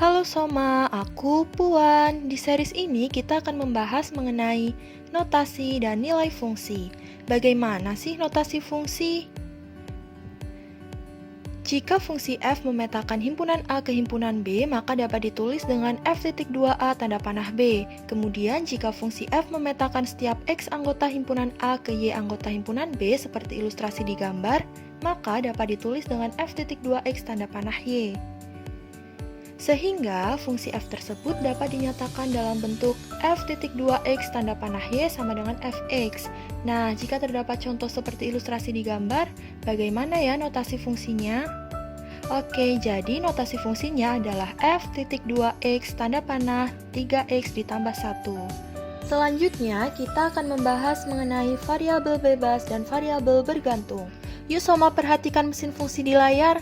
Halo Soma, aku Puan. Di series ini kita akan membahas mengenai notasi dan nilai fungsi. Bagaimana sih notasi fungsi? Jika fungsi f memetakan himpunan A ke himpunan B, maka dapat ditulis dengan f.2a tanda panah B. Kemudian jika fungsi f memetakan setiap x anggota himpunan A ke y anggota himpunan B seperti ilustrasi di gambar, maka dapat ditulis dengan f.2x tanda panah y. Sehingga fungsi f tersebut dapat dinyatakan dalam bentuk f.2x tanda panah y sama dengan fx. Nah, jika terdapat contoh seperti ilustrasi di gambar, bagaimana ya notasi fungsinya? Oke, jadi notasi fungsinya adalah f.2x tanda panah 3x ditambah 1. Selanjutnya, kita akan membahas mengenai variabel bebas dan variabel bergantung. Yuk Soma perhatikan mesin fungsi di layar.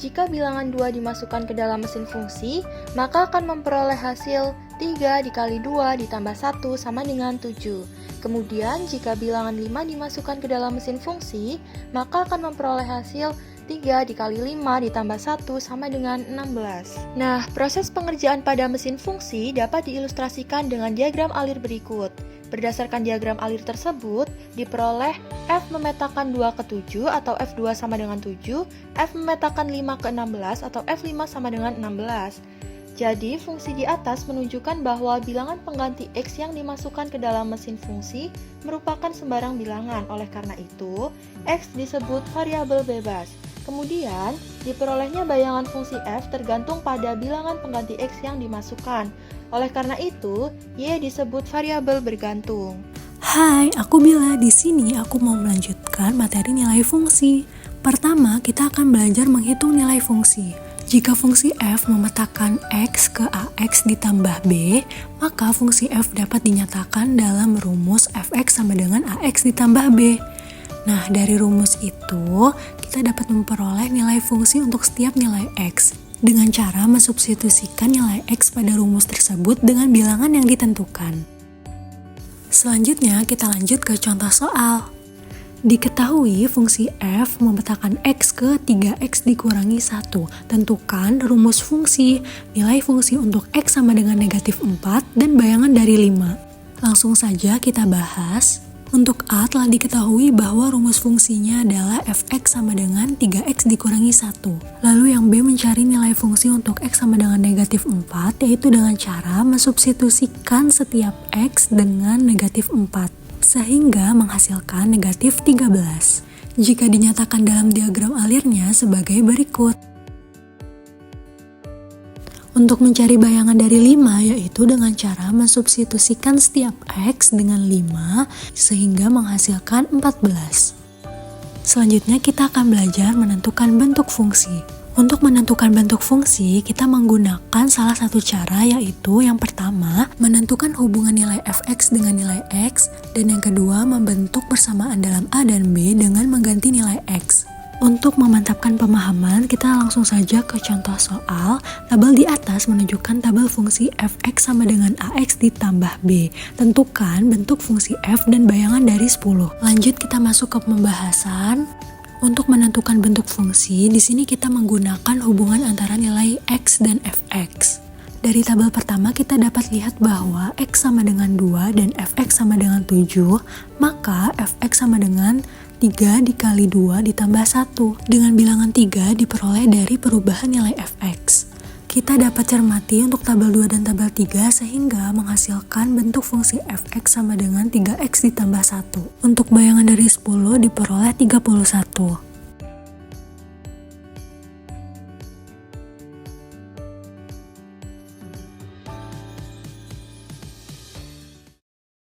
Jika bilangan 2 dimasukkan ke dalam mesin fungsi, maka akan memperoleh hasil 3 dikali 2 ditambah 1 sama dengan 7. Kemudian, jika bilangan 5 dimasukkan ke dalam mesin fungsi, maka akan memperoleh hasil 3 dikali 5 ditambah 1 sama dengan 16. Nah, proses pengerjaan pada mesin fungsi dapat diilustrasikan dengan diagram alir berikut. Berdasarkan diagram alir tersebut, diperoleh f memetakan 2 ke 7 atau f2 sama dengan 7, f memetakan 5 ke 16 atau f5 sama dengan 16. Jadi, fungsi di atas menunjukkan bahwa bilangan pengganti x yang dimasukkan ke dalam mesin fungsi merupakan sembarang bilangan. Oleh karena itu, x disebut variabel bebas. Kemudian, diperolehnya bayangan fungsi f tergantung pada bilangan pengganti x yang dimasukkan. Oleh karena itu, y disebut variabel bergantung. Hai, aku Bila. Di sini aku mau melanjutkan materi nilai fungsi. Pertama, kita akan belajar menghitung nilai fungsi. Jika fungsi f memetakan x ke ax ditambah b, maka fungsi f dapat dinyatakan dalam rumus fx sama dengan ax ditambah b. Nah, dari rumus itu, kita dapat memperoleh nilai fungsi untuk setiap nilai x dengan cara mensubstitusikan nilai x pada rumus tersebut dengan bilangan yang ditentukan. Selanjutnya, kita lanjut ke contoh soal. Diketahui fungsi f memetakan x ke 3x dikurangi 1. Tentukan rumus fungsi, nilai fungsi untuk x sama dengan negatif 4, dan bayangan dari 5. Langsung saja kita bahas. Untuk A telah diketahui bahwa rumus fungsinya adalah fx sama dengan 3x dikurangi 1. Lalu yang B mencari nilai fungsi untuk x sama dengan negatif 4, yaitu dengan cara mensubstitusikan setiap x dengan negatif 4, sehingga menghasilkan negatif 13. Jika dinyatakan dalam diagram alirnya sebagai berikut. Untuk mencari bayangan dari 5, yaitu dengan cara mensubstitusikan setiap x dengan 5, sehingga menghasilkan 14. Selanjutnya kita akan belajar menentukan bentuk fungsi. Untuk menentukan bentuk fungsi, kita menggunakan salah satu cara, yaitu yang pertama, menentukan hubungan nilai fx dengan nilai x, dan yang kedua, membentuk persamaan dalam A dan B dengan mengganti nilai x. Untuk memantapkan pemahaman, kita langsung saja ke contoh soal. Tabel di atas menunjukkan tabel fungsi fx sama dengan ax ditambah b. Tentukan bentuk fungsi f dan bayangan dari 10. Lanjut kita masuk ke pembahasan. Untuk menentukan bentuk fungsi, di sini kita menggunakan hubungan antara nilai x dan fx. Dari tabel pertama kita dapat lihat bahwa x sama dengan 2 dan fx sama dengan 7, maka fx sama dengan 3 dikali 2 ditambah 1. Dengan bilangan 3 diperoleh dari perubahan nilai fx. Kita dapat cermati untuk tabel 2 dan tabel 3 sehingga menghasilkan bentuk fungsi fx sama dengan 3x ditambah 1. Untuk bayangan dari 10 diperoleh 31.